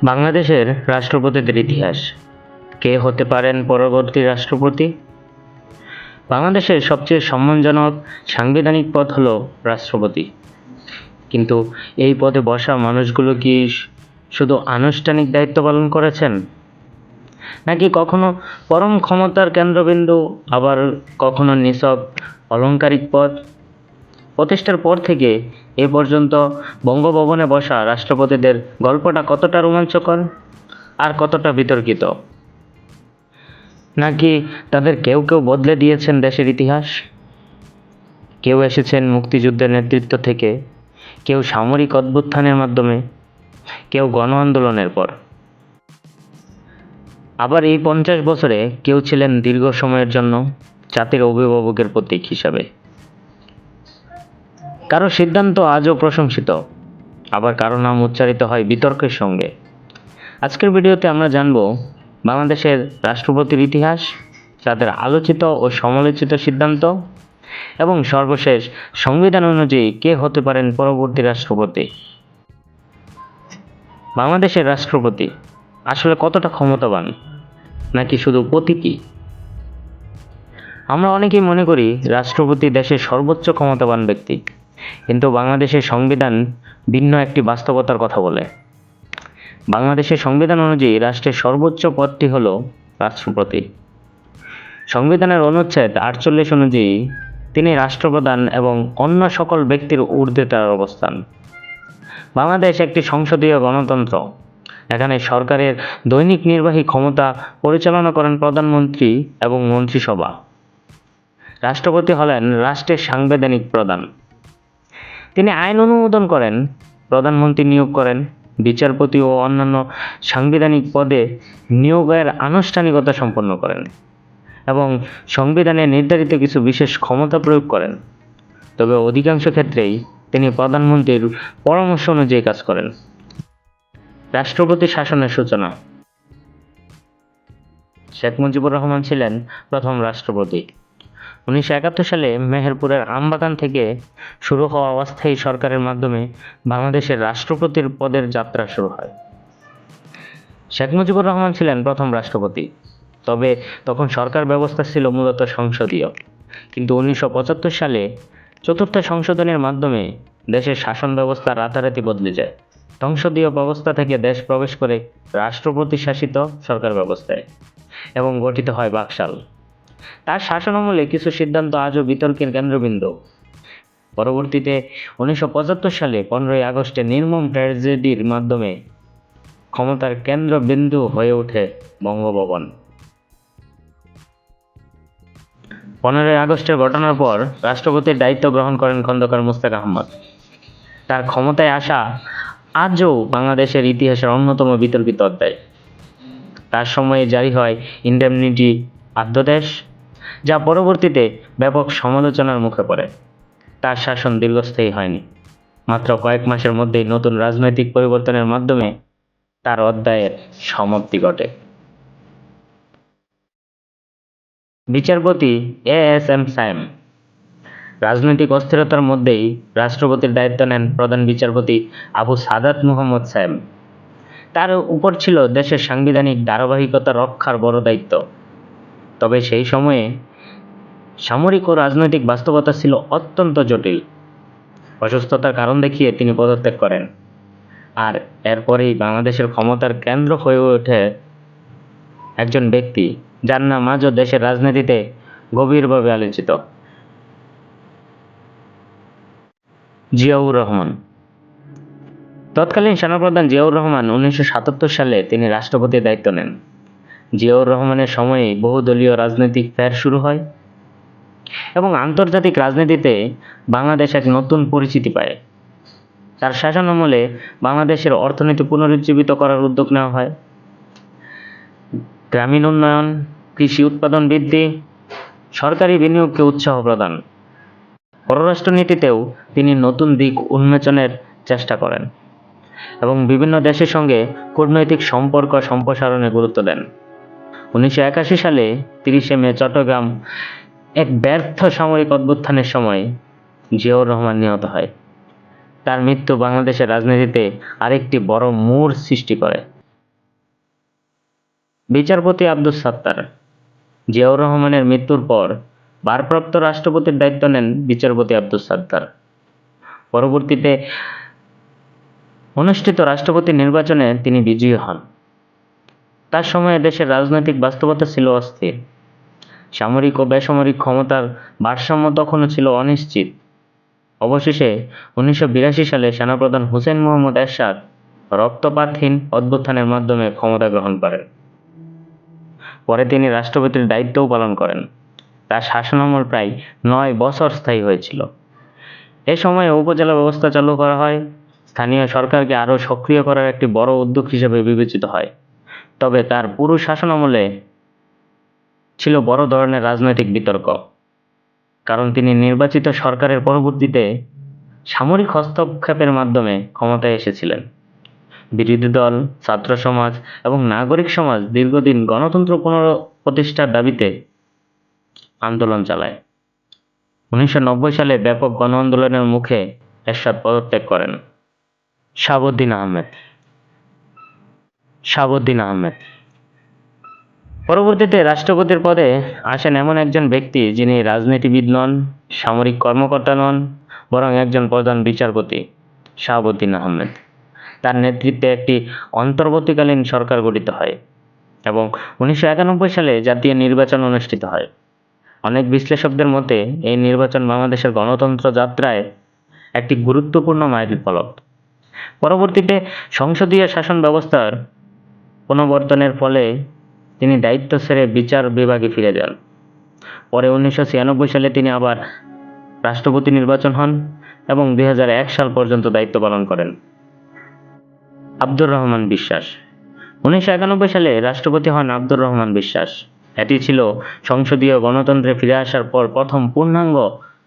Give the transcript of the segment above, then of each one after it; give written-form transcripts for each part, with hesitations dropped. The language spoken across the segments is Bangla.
বাংলাদেশের রাষ্ট্রপতিদের ইতিহাস। কে হতে পারেন পরবর্তী রাষ্ট্রপতি? বাংলাদেশের সবচেয়ে সম্মানজনক সাংবিধানিক পদ হলো রাষ্ট্রপতি। কিন্তু এই পদে বসা মানুষগুলো কি শুধু আনুষ্ঠানিক দায়িত্ব পালন করেছেন, নাকি কখনো পরম ক্ষমতার কেন্দ্রবিন্দু, আবার কখনো নিছক অলংকারিক পদ? প্রতিষ্ঠার পর থেকে এ পর্যন্ত বঙ্গভবনে বসা রাষ্ট্রপতিদের গল্পটা কতটা রোমাঞ্চকর আর কতটা বিতর্কিত? নাকি তাদের কেউ কেউ বদলে দিয়েছেন দেশের ইতিহাস? কেউ এসেছেন মুক্তিযুদ্ধের নেতৃত্ব থেকে, কেউ সামরিক অভ্যুত্থানের মাধ্যমে, কেউ গণ আন্দোলনের পর। আবার এই 50 বছরে কেউ ছিলেন দীর্ঘ সময়ের জন্য জাতির অভিভাবকের প্রতীক হিসাবে। কারো সিদ্ধান্ত আজও প্রশংসিত, আবার কারো নাম উচ্চারিত হয় বিতর্কের সঙ্গে। আজকের ভিডিওতে আমরা জানব বাংলাদেশের রাষ্ট্রপতির ইতিহাস, তাদের আলোচিত ও সমালোচিত সিদ্ধান্ত, এবং সর্বশেষ সংবিধান অনুযায়ী কে হতে পারেন পরবর্তী রাষ্ট্রপতি। বাংলাদেশের রাষ্ট্রপতি আসলে কতটা ক্ষমতাবান, নাকি শুধু প্রতীকী? আমরা অনেকেই মনে করি রাষ্ট্রপতি দেশের সর্বোচ্চ ক্ষমতাবান ব্যক্তি, কিন্তু বাংলাদেশের সংবিধান ভিন্ন একটি বাস্তবতার কথা বলে। বাংলাদেশের সংবিধান অনুযায়ী রাষ্ট্রের সর্বোচ্চ পদটি হল রাষ্ট্রপতি। সংবিধানের অনুচ্ছেদ 48 অনুযায়ী তিনি রাষ্ট্রপ্রধান এবং অন্য সকল ব্যক্তির ঊর্ধ্বে তার অবস্থান। বাংলাদেশ একটি সংসদীয় গণতন্ত্র। এখানে সরকারের দৈনিক নির্বাহী ক্ষমতা পরিচালনা করেন প্রধানমন্ত্রী এবং মন্ত্রিসভা। রাষ্ট্রপতি হলেন রাষ্ট্রের সাংবিধানিক প্রধান। তিনি আইন অনুমোদন করেন, প্রধানমন্ত্রী নিয়োগ করেন, বিচারপতি ও অন্যান্য সাংবিধানিক পদে নিয়োগের আনুষ্ঠানিকতা সম্পন্ন করেন এবং সংবিধানে নির্ধারিত কিছু বিশেষ ক্ষমতা প্রয়োগ করেন। তবে অধিকাংশ ক্ষেত্রেই তিনি প্রধানমন্ত্রীর পরামর্শ অনুযায়ী কাজ করেন। রাষ্ট্রপতি শাসনের সূচনা। শেখ মুজিবুর রহমান ছিলেন প্রথম রাষ্ট্রপতি। 1971 সালে মেহেরপুরের আমবাগান থেকে শুরু হওয়া অস্থায়ী সরকারের মাধ্যমে বাংলাদেশের রাষ্ট্রপতির পদের যাত্রা শুরু হয়। শেখ মুজিবুর রহমান ছিলেন প্রথম রাষ্ট্রপতি, তবে তখন সরকার ব্যবস্থা ছিল মূলত সংসদীয়। কিন্তু 1975 সালে চতুর্থ সংশোধনীর মাধ্যমে দেশের শাসন ব্যবস্থা রাতারাতি বদলে যায়। সংসদীয় ব্যবস্থা থেকে দেশ প্রবেশ করে রাষ্ট্রপতি শাসিত সরকার ব্যবস্থায় এবং গঠিত হয় বাকশাল। তার শাসনামলে কিছু সিদ্ধান্ত আজও বিতর্কের কেন্দ্রবিন্দু। পরবর্তীতে 1975 সালে 15ই আগস্টে নির্মম ট্র্যাজেডির মাধ্যমে ক্ষমতার কেন্দ্রবিন্দু হয়ে ওঠে বঙ্গভবন। 15ই আগস্টের ঘটনার পর রাষ্ট্রপতির দায়িত্ব গ্রহণ করেন খন্দকার মোস্তাক আহমদ। তার ক্ষমতায় আসা আজও বাংলাদেশের ইতিহাসের অন্যতম বিতর্কিত অধ্যায়। তার সময়ে জারি হয় ইন্ডেমনিটি অধ্যাদেশ, যা পরবর্তীতে ব্যাপক সমালোচনার মুখে পড়ে। তার শাসন দীর্ঘস্থায়ী হয়নি। মাত্র কয়েক মাসের মধ্যেই নতুন রাজনৈতিক পরিবর্তনের মাধ্যমে তার অধ্যায়ের সমাপ্তি ঘটে। বিচারপতি এএসএম সায়েম। রাজনৈতিক অস্থিরতার মধ্যেই রাষ্ট্রপতির দায়িত্ব নেন প্রধান বিচারপতি আবু সাদাত মুহাম্মদ সায়েম। তার উপর ছিল দেশের সাংবিধানিক ধারাবাহিকতা রক্ষার বড় দায়িত্ব। তবে সেই সময়ে সামরিক ও রাজনৈতিক বাস্তবতা ছিল অত্যন্ত জটিল। অসুস্থতার কারণ দেখিয়ে তিনি পদত্যাগ করেন, আর এরপরেই বাংলাদেশের ক্ষমতার কেন্দ্র হয়ে ওঠে একজন ব্যক্তি যার নাম আজও দেশের রাজনীতিতে গভীরভাবে আলোচিত, জিয়াউর রহমান। তৎকালীন সেনাপ্রধান জিয়াউর রহমান 1977 সালে তিনি রাষ্ট্রপতির দায়িত্ব নেন। জিয়াউর রহমানের সময়ে বহুদলীয় রাজনৈতিক ফের শুরু হয় এবং আন্তর্জাতিক রাজনীতিতে বাংলাদেশ এক নতুন পরিচিতি পায়। তার শাসনামলে বাংলাদেশের অর্থনীতি পুনরুজ্জীবিত করার উদ্যোগ নেওয়া হয়। গ্রামীণ উন্নয়ন, কৃষি উৎপাদন বৃদ্ধি, সরকারি বিনিয়োগকে উৎসাহ প্রদান। পররাষ্ট্রনীতিতেও তিনি নতুন দিক উন্মোচনের চেষ্টা করেন এবং বিভিন্ন দেশের সঙ্গে কূটনৈতিক সম্পর্ক সম্প্রসারণে গুরুত্ব দেন। 1981 সালে 30 মে চট্টগ্রাম এক ব্যর্থ সামরিক অভ্যুত্থানের সময় জিয়াউর রহমান নিহত হয়। তার মৃত্যু বাংলাদেশের রাজনীতিতে আরেকটি বড় মোড় সৃষ্টি করে। বিচারপতি আব্দুস সাত্তার। জিয়াউর রহমানের মৃত্যুর পর ভারপ্রাপ্ত রাষ্ট্রপতির দায়িত্ব নেন বিচারপতি আব্দুস সাত্তার। পরবর্তীতে অনুষ্ঠিত রাষ্ট্রপতি নির্বাচনে তিনি বিজয়ী হন। তার সময়ে দেশের রাজনৈতিক বাস্তবতা ছিল অস্থির। সামরিক ও বেসামরিক ক্ষমতার ভারসাম্য তখনও ছিল অনিশ্চিত। অবশেষে 1982 সালে সেনাপ্রধান হুসেইন মুহাম্মদ এরশাদ রক্তপাতহীন অভ্যুত্থানের মাধ্যমে ক্ষমতা গ্রহণ করেন। পরে তিনি রাষ্ট্রপতির দায়িত্বও পালন করেন। তার শাসনামল প্রায় 9 বছর স্থায়ী হয়েছিল। এ সময়ে উপজেলা ব্যবস্থা চালু করা হয়, স্থানীয় সরকারকে আরও সক্রিয় করার একটি বড় উদ্যোগ হিসেবে বিবেচিত হয়। তবে তার পুরো শাসনামলে ছিল বড় ধরনের রাজনৈতিক বিতর্ক, কারণ তিনি নির্বাচিত সরকারের পরবর্তীতে সামরিক হস্তক্ষেপের মাধ্যমে ক্ষমতায় এসেছিলেন। বিরোধী দল, ছাত্র সমাজ এবং নাগরিক সমাজ দীর্ঘদিন গণতন্ত্র পুনঃপ্রতিষ্ঠার দাবিতে আন্দোলন চালায়। 1990 সালে ব্যাপক গণ আন্দোলনের মুখে এরশাদ পদত্যাগ করেন। শাহাবুদ্দিন আহমেদ পরবর্তীতে রাষ্ট্রপতির পদে আসেন এমন একজন ব্যক্তি যিনি রাজনীতিবিদ নন, সামরিক কর্মকর্তা নন, বরং একজন প্রধান বিচারপতি, শাহাবুদ্দিন আহমেদ। তার নেতৃত্বে একটি অন্তর্বর্তীকালীন সরকার গঠিত হয় এবং 1991 সালে জাতীয় নির্বাচন অনুষ্ঠিত হয়। অনেক বিশ্লেষকদের মতে এই নির্বাচন বাংলাদেশের গণতন্ত্র যাত্রায় একটি গুরুত্বপূর্ণ মাইলফলক। পরবর্তীতে সংসদীয় শাসন ব্যবস্থার পুনর্বর্তনের ফলে তিনি দায়িত্ব ছেড়ে বিচার বিভাগে ফিরে যান। পরে 1996 সালে তিনি আবার রাষ্ট্রপতি নির্বাচন হন এবং 2001 সাল পর্যন্ত দায়িত্ব পালন করেন। আব্দুর রহমান বিশ্বাস 1991 সালে রাষ্ট্রপতি হন আব্দুর রহমান বিশ্বাস। এটি ছিল সংসদীয় গণতন্ত্রে ফিরে আসার পর প্রথম পূর্ণাঙ্গ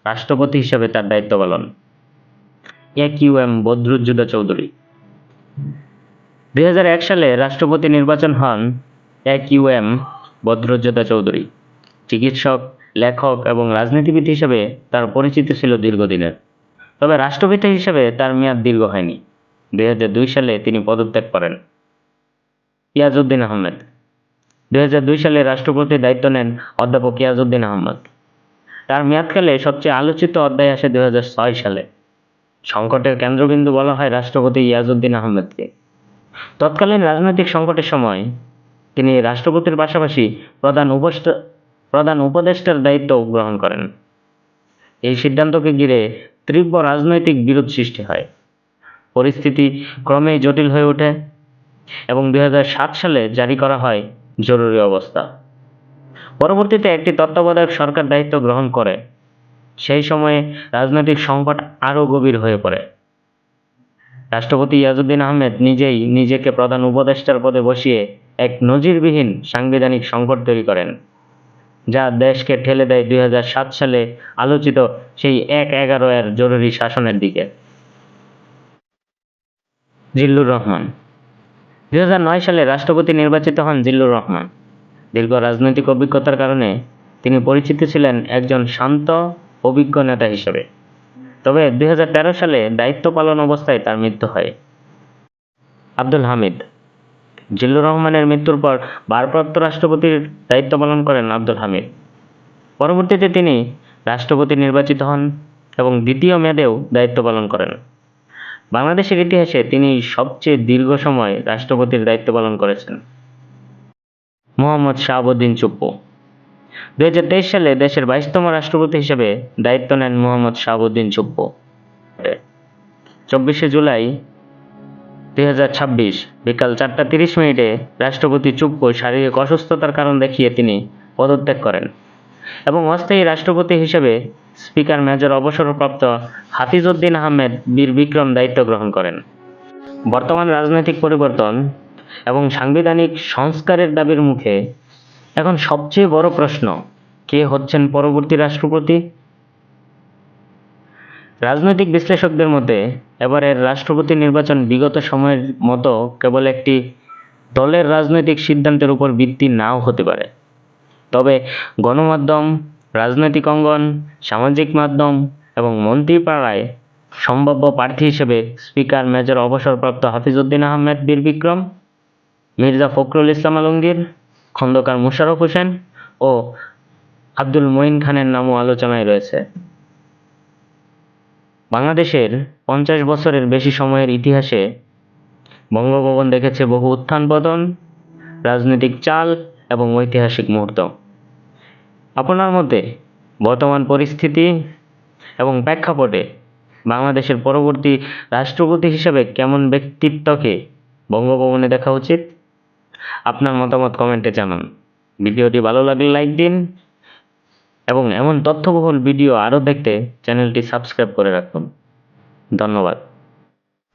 রাষ্ট্রপতি হিসেবে তার দায়িত্ব পালন। AQM বদরুদ্দোজা চৌধুরী 2001 সালে রাষ্ট্রপতি নির্বাচন হন AQM বদরুদ্দোজা চৌধুরী। চিকিৎসক, লেখক এবং রাজনীতিবিদ হিসেবে তার পরিচিতি ছিল দীর্ঘদিনের। তবে রাষ্ট্রপতি হিসেবে তার মেয়াদ দীর্ঘ হয়নি। 2002 সালে তিনি পদত্যাগ করেন। ইয়াজউদ্দিন আহমেদ 2002 সালে রাষ্ট্রপতির দায়িত্ব নেন অধ্যাপক ইয়াজউদ্দিন আহমেদ। তার মেয়াদকালে সবচেয়ে আলোচিত অধ্যায় আসে 2006 সালে। সংকটের কেন্দ্রবিন্দু বলা হয় রাষ্ট্রপতি ইয়াজউদ্দিন আহমেদকে। তৎকালীন রাজনৈতিক সংকটের সময় তিনি রাষ্ট্রপতির পাশাপাশি প্রধান উপদেষ্টার দায়িত্ব গ্রহণ করেন। এই সিদ্ধান্তকে ঘিরে তীব্র রাজনৈতিক বিরোধ সৃষ্টি হয়। পরিস্থিতি ক্রমেই জটিল হয়ে ওঠে এবং 2007 সালে জারি করা হয় জরুরি অবস্থা। পরবর্তীতে একটি তত্ত্বাবধায়ক সরকার দায়িত্ব গ্রহণ করে। সেই সময়ে রাজনৈতিক সংকট আরও গভীর হয়ে পড়ে। রাষ্ট্রপতি ইয়াজউদ্দিন আহমেদ নিজেই নিজেকে প্রধান উপদেষ্টার পদে বসিয়ে এক নজিরবিহীন সাংবিধানিক সংকট তৈরি করেন, যা দেশকে ঠেলে দেয় 2007 সালে আলোচিত সেই 1/11 জরুরি শাসনের দিকে। জিল্লুর রহমান 2009 সালে রাষ্ট্রপতি নির্বাচিত হন জিল্লুর রহমান। দীর্ঘ রাজনৈতিক অভিজ্ঞতার কারণে তিনি পরিচিত ছিলেন একজন শান্ত, অভিজ্ঞ নেতা হিসেবে। তবে 2013 সালে দায়িত্ব পালন অবস্থায় তার মৃত্যু হয়। আব্দুল হামিদ জিল্লুর রহমানের মৃত্যুর পর ভারপ্রাপ্ত রাষ্ট্রপতির দায়িত্ব পালন করেন আব্দুল হামিদ। পরবর্তীতে তিনি রাষ্ট্রপতি নির্বাচিত হন এবং দ্বিতীয় মেয়াদেও দায়িত্ব পালন করেন। বাংলাদেশের ইতিহাসে তিনি সবচেয়ে দীর্ঘ সময় রাষ্ট্রপতির দায়িত্ব পালন করেছেন। মোহাম্মদ শাহাবুদ্দিন চুপ্পু 2023 সালে দেশের 22তম রাষ্ট্রপতি হিসেবে দায়িত্ব নেন মোহাম্মদ শাহাবুদ্দিন চুপ্পু। 24 জুলাই 2026 বিকাল 4:30 রাষ্ট্রপতি চুপ্পু শারীরিক অসুস্থতার কারণ দেখিয়ে তিনি পদত্যাগ করেন এবং অস্থায়ী রাষ্ট্রপতি হিসেবে স্পিকার মেজর অবসরপ্রাপ্ত হাফিজ উদ্দিন আহমেদ বীর বিক্রম দায়িত্ব গ্রহণ করেন। বর্তমান রাজনৈতিক পরিবর্তন এবং সাংবিধানিক সংস্কারের দাবির মুখে এখন সবচেয়ে বড় প্রশ্ন, কে হচ্ছেন পরবর্তী রাষ্ট্রপতি? রাজনৈতিক বিশ্লেষকদের মতে এবারের রাষ্ট্রপতি নির্বাচন বিগত সময়ের মতো কেবল একটি দলের রাজনৈতিক সিদ্ধান্তের উপর ভিত্তি নাও হতে পারে। তবে গণমাধ্যম, রাজনৈতিক অঙ্গন, সামাজিক মাধ্যম এবং মন্ত্রীপাড়ায় সম্ভাব্য প্রার্থী হিসেবে স্পিকার মেজর অবসরপ্রাপ্ত হাফিজ উদ্দিন আহমেদ বীর বিক্রম, মির্জা ফখরুল ইসলাম আলমগীর, খন্দকার মোশাররফ হোসেন ও আব্দুল মঈন খানের নামও আলোচনায় রয়েছে। বাংলাদেশের 50 বছরের বেশি সময়ের ইতিহাসে বঙ্গভবন দেখেছে বহু উত্থান পতন, রাজনৈতিক চাল এবং ঐতিহাসিক মুহূর্ত। আপনার মতে বর্তমান পরিস্থিতি এবং প্রেক্ষাপটে বাংলাদেশের পরবর্তী রাষ্ট্রপতি হিসেবে কেমন ব্যক্তিত্বকে বঙ্গভবনে দেখা উচিত? আপনার মতামত কমেন্টে জানান। ভিডিওটি ভালো লাগলে লাইক দিন এবং এমন তথ্যবহুল ভিডিও আরও দেখতে চ্যানেলটি সাবস্ক্রাইব করে রাখুন। ধন্যবাদ।